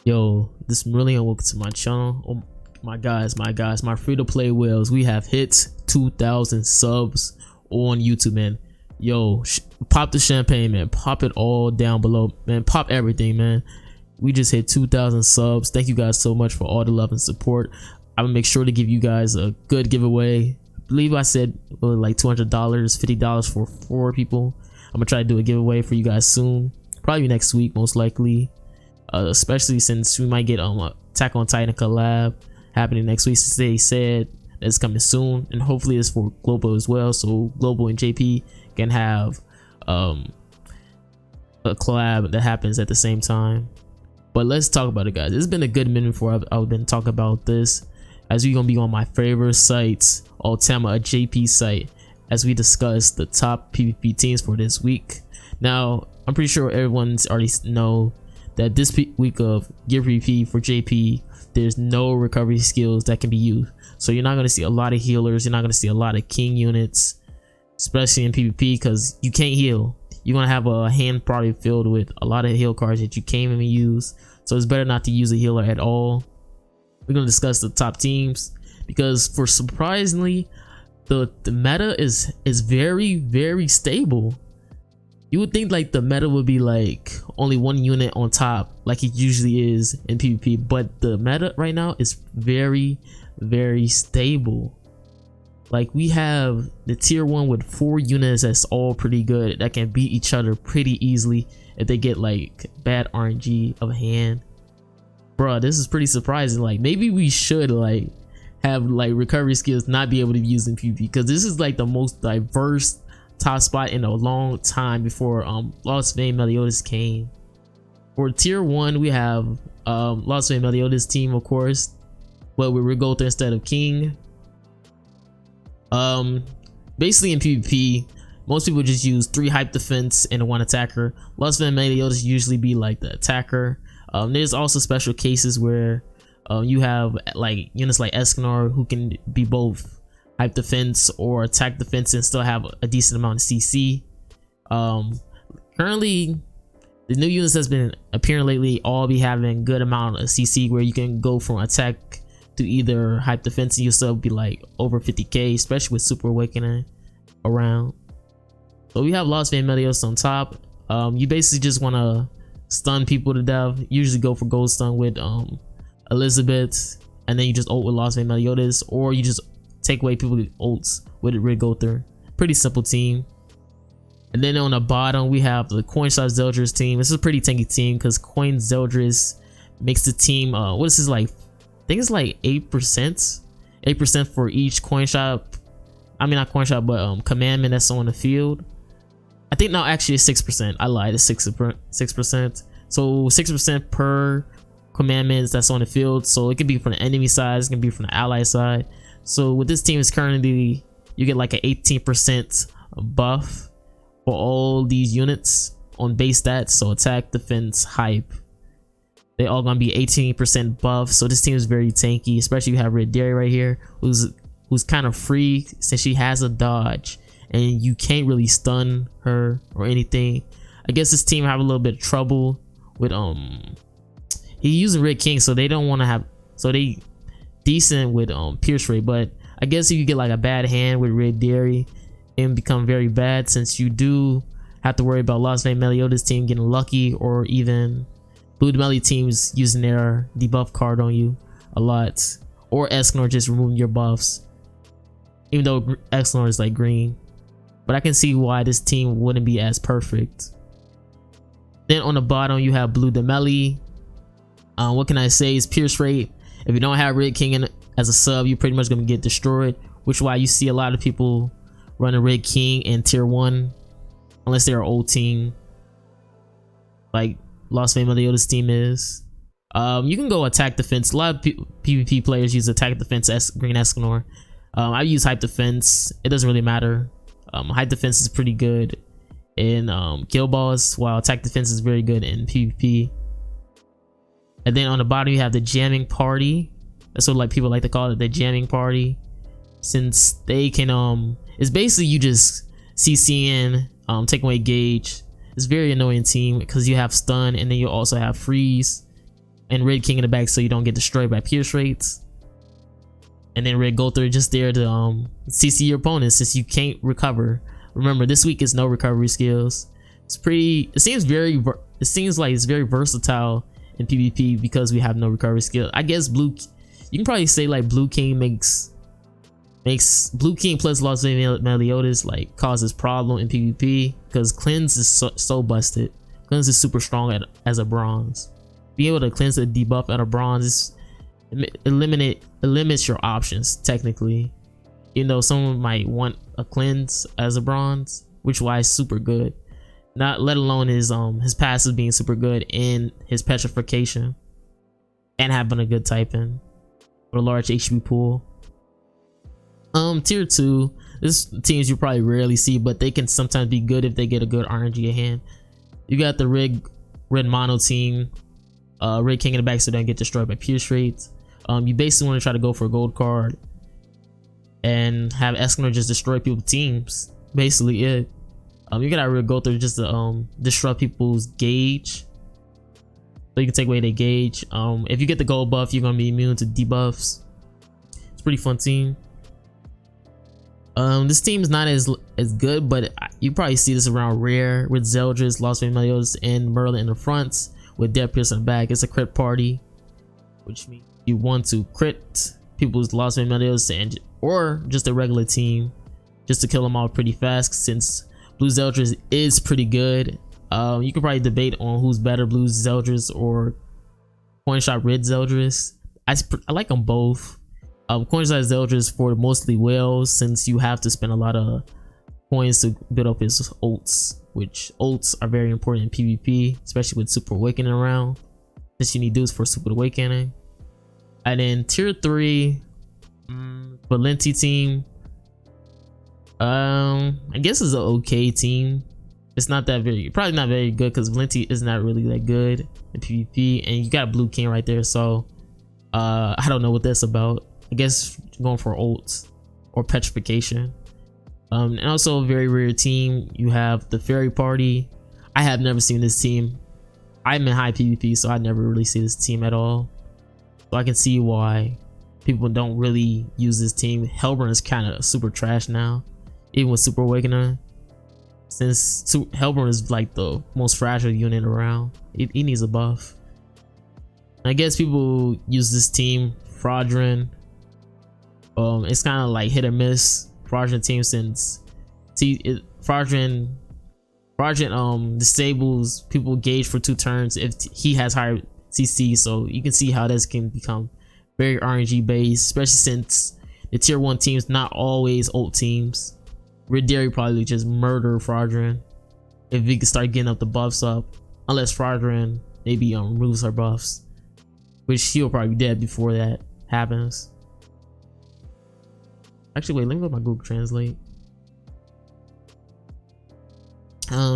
Yo, this is Merlin and welcome to my channel. Oh my guys, my free-to-play whales. We have hit 2,000 subs on YouTube, man. Yo, pop the champagne, man. Pop it all down below, man. Pop everything, man. We just hit 2,000 subs. Thank you guys so much for all the love and support. I'm gonna make sure to give you guys a good giveaway. I believe I said like $200, $50 for 4 people. I'm gonna try to do a giveaway for you guys soon, probably next week, most likely. Especially since we might get Attack on Titan collab happening next week, since they said that it's coming soon, and hopefully it's for global as well, so global and JP can have a collab that happens at the same time. But let's talk about it, guys. It's been a good minute before I've been talking about this, as we're gonna be on my favorite sites, Ultima, a JP site, as we discuss the top PvP teams for this week. Now I'm pretty sure everyone's already know that this week of gear PvP for JP, there's no recovery skills that can be used, so you're not going to see a lot of healers. You're not going to see a lot of king units, especially in PvP, because you can't heal. You're going to have a hand probably filled with a lot of heal cards that you can't even use, so it's better not to use a healer at all. We're going to discuss the top teams, because for surprisingly the meta is very stable. You would think like the meta would be like only one unit on top like it usually is in PvP, but the meta right now is very stable. Like, we have the tier 1 with 4 units that's all pretty good, that can beat each other pretty easily if they get like bad RNG of hand. Bruh, this is pretty surprising. Like, maybe we should like have like recovery skills not be able to be used in PvP, because this is like the most diverse top spot in a long time before Lost Vein Meliodas came. For tier 1, we have Lost Vein Meliodas team, of course, but with Rigother instead of King. Basically in PvP, most people just use 3 hype defense and 1 attacker. Lost Vein Meliodas usually be like the attacker. There's also special cases where you have like units like Escanor who can be both hype defense or attack defense and still have a decent amount of CC. Currently, the new units that's been appearing lately all be having good amount of CC, where you can go from attack to either hype defense and you'll still be like over 50k, especially with Super Awakening around. So we have Lost Vein Meliodas on top. You basically just want to stun people to death. Usually go for gold stun with Elizabeth, and then you just ult with Lost Vein Meliodas, or you just take away people with ults with Rigother. Pretty simple team. And then on the bottom we have the Coinshop Zeldris team. This is a pretty tanky team because Coin Zeldris makes the team what is this, like I think it's like 8% for each coin shop. I mean, not coin shop, but commandment that's on the field. I think now actually it's 6%. I lied, it's 6%. So 6% per commandments that's on the field. So it could be from the enemy side, it can be from the ally side. So with this team is currently, you get like an 18% buff for all these units on base stats. So attack, defense, hype, they all gonna be 18% buff. So this team is very tanky, especially you have Red Dairy right here, who's kind of free since she has a dodge and you can't really stun her or anything. I guess this team have a little bit of trouble with he using Red King, so they don't want to have, so they decent with pierce rate. But I guess if you get like a bad hand with Red Dairy, and become very bad, since you do have to worry about Lost Vein Meliodas team getting lucky, or even Bleu De Mele teams using their debuff card on you a lot, or Escanor just removing your buffs, even though Escanor is like green. But I can see why this team wouldn't be as perfect. Then on the bottom you have Bleu De Mele. What can I say, is pierce rate. If you don't have Red King in as a sub, you're pretty much gonna get destroyed, which is why you see a lot of people running Red King in tier 1, unless they're an old team like Lost Vein Meliodas team is. You can go attack defense. A lot of PvP players use attack defense as Green Escanor. I use hype defense. It doesn't really matter. Hype defense is pretty good in kill balls, while attack defense is very good in PvP. And then on the bottom you have the jamming party. That's what like people like to call it, the jamming party, since they can it's basically you just CCing, take away gauge. It's a very annoying team because you have stun and then you also have freeze. and Red King in the back so you don't get destroyed by pierce rates. And then Red Gother just there to CC your opponent since you can't recover. Remember, this week is no recovery skills. It's pretty. It seems like it's very versatile in PvP because we have no recovery skill. I guess blue. You can probably say like Blue King makes Blue King plus Los Meliodas like causes problem in PvP because cleanse is so busted. Cleanse is super strong as a bronze. Being able to cleanse a debuff at a bronze is it limits your options technically. You know, someone might want a cleanse as a bronze, which why is super good. Not let alone his passive being super good and his petrification and having a good typing with a large HP pool. Tier 2, this teams you probably rarely see, but they can sometimes be good if they get a good RNG at hand. You got the red mono team, Red King in the back so they don't get destroyed by pierce rates. You basically want to try to go for a gold card and have Escanor just destroy people's teams. Basically it. You got Red Gother just to disrupt people's gauge, so you can take away their gauge. If you get the gold buff, you're gonna be immune to debuffs. It's a pretty fun team. This team is not as good, but you probably see this around rare with Zeldris, Los Meliodas, and Merlin in the fronts with Dead Pierce in the back. It's a crit party, which means you want to crit people's Los Meliodas and or just a regular team just to kill them all pretty fast. Since Blue Zeldris is pretty good, you could probably debate on who's better, Blue Zeldris or Coin Shop Red Zeldris. I like them both. Coin Shop Zeldris for mostly whales, since you have to spend a lot of coins to build up his ults, which ults are very important in PvP, especially with Super Awakening around, since you need dudes for Super Awakening. And then tier 3, Valente team. I guess it's an okay team. It's not that probably not very good because Valente is not really that good in PvP, and you got Blue King right there, so I don't know what that's about. I guess going for ults or petrification. And also a very rare team, you have the Fairy Party. I have never seen this team. I'm in high PvP, so I never really see this team at all, so I can see why people don't really use this team. Hellburn is kind of super trash now, even with Super Awakening, since Hellburn is like the most fragile unit around. He needs a buff. I guess people use this team Fraudrin. It's kind of like hit or miss Fraudrin team, since Fraudrin disables people gauge for 2 turns if he has higher CC, so you can see how this can become very RNG based, especially since the tier 1 teams not always ult teams. Red Dairy probably just murder Fraudrin if we can start getting up the buffs up, unless Fraudrin maybe removes her buffs, which he'll probably be dead before that happens. Actually, wait, let me go to my Google Translate.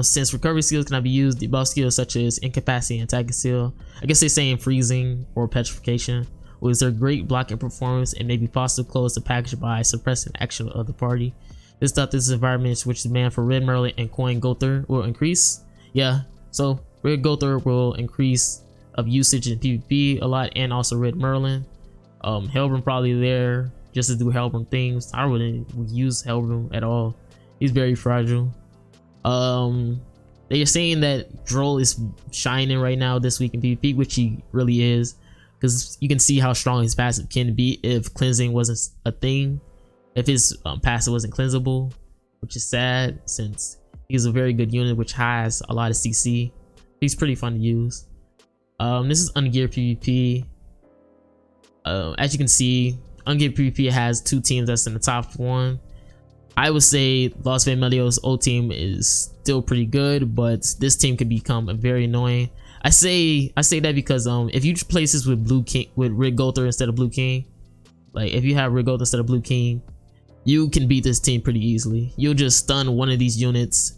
Since recovery skills cannot be used, debuff skills such as incapacity and attacking skill, I guess they're saying freezing or petrification, was their great blocking performance and may be possible to close the package by suppressing action of the party. This thought this environment in which demand for Red Merlin and Coin Gother will increase. Yeah, so Red Gother will increase of usage in PvP a lot, and also Red Merlin. Hellburn probably there just to do Hellburn things. I wouldn't use Hellburn at all. He's very fragile. They are saying that Droll is shining right now this week in PvP, which he really is, because you can see how strong his passive can be if cleansing wasn't a thing, if his passive wasn't cleansable, which is sad since he's a very good unit which has a lot of CC. He's pretty fun to use. This is ungeared PvP. As you can see, ungeared PvP has 2 teams that's in the top 1. I would say Los Meliodas' old team is still pretty good, but this team can become very annoying. I say that because if you place this with Blue King, with Red Gother instead of Blue King, like if you have Red Gother instead of Blue King, you can beat this team pretty easily. You'll just stun one of these units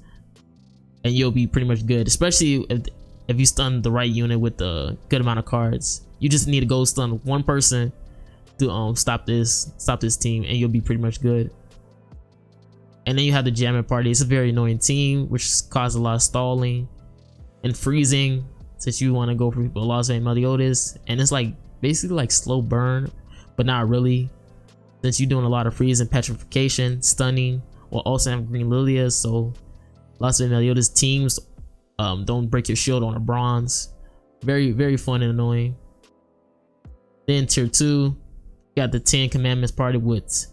and you'll be pretty much good, especially if you stun the right unit with a good amount of cards. You just need to go stun one person to stop this team, and you'll be pretty much good. And then you have the Jamming Party. It's a very annoying team which causes a lot of stalling and freezing. since you want to go for Velocity and Meliodas, and it's like basically like slow burn, but not really, since you're doing a lot of freeze and petrification, stunning, while also have green Lilia. So Velocity and Meliodas teams don't break your shield on a bronze. Very fun and annoying. Then tier 2, you got the 10 Commandments party with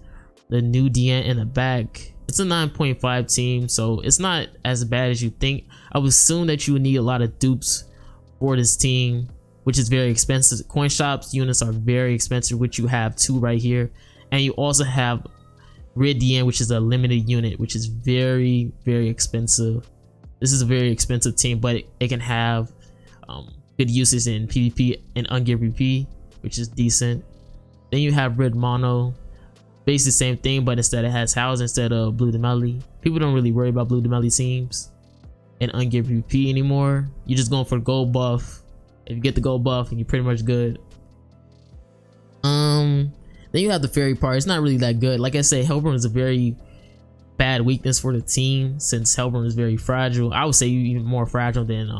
the new DN in the back. It's a 9.5 team, so it's not as bad as you think. I would assume that you would need a lot of dupes for this team, which is very expensive. Coin shops units are very expensive, which you have 2 right here, and you also have Red DN, which is a limited unit, which is very expensive. This is a very expensive team, but it can have good uses in PvP and ungeared PvP, which is decent. Then you have Red Mono, basically the same thing, but instead it has House instead of Bleu De Mele. People don't really worry about Bleu De Mele teams and ungeared PvP anymore. You're just going for gold buff. If you get the gold buff, and you're pretty much good. Then you have the Fairy part. It's not really that good. Like I said, Hellburn is a very bad weakness for the team, since Hellburn is very fragile. I would say even more fragile than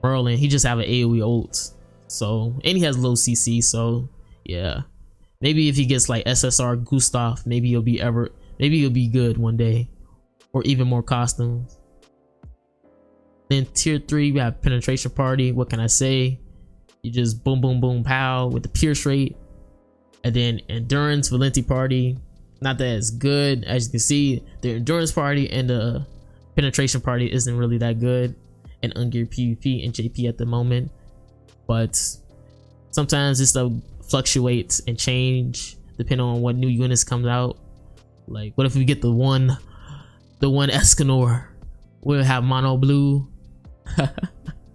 Merlin. He just have an AoE ult, so, and he has low CC, so yeah. Maybe if he gets like SSR Gustav, maybe he'll be good one day, or even more costumes. Then tier 3, we have Penetration Party. What can I say? You just boom pow with the pierce rate. And then Endurance Valente Party, not that it's good. As you can see, the Endurance Party and the Penetration Party isn't really that good in ungeared PvP and JP at the moment, but sometimes this stuff fluctuates and change depending on what new units comes out. Like, what if we get the one Escanor? We'll have mono blue.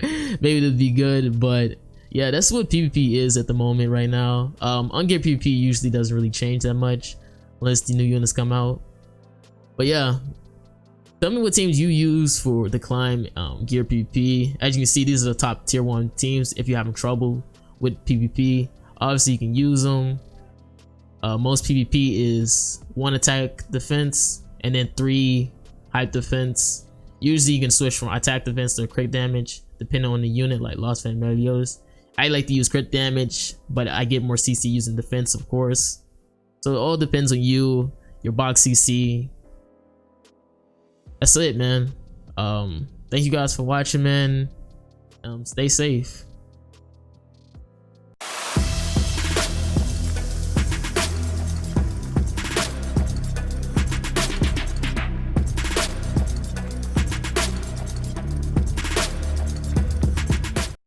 Maybe it'd be good, but yeah, that's what PvP is at the moment right now. Ungeared PvP usually doesn't really change that much unless the new units come out. But yeah, tell me what teams you use for the climb gear PvP. As you can see, these are the top tier 1 teams if you're having trouble with PvP. Obviously you can use them. Most PvP is 1 attack defense and then 3 hype defense. Usually you can switch from attack defense to crit damage depending on the unit, like Lost Fan Meliodas. I like to use crit damage, but I get more CC using defense, of course. So it all depends on you, your box CC. That's it, man. Thank you guys for watching, man. Stay safe.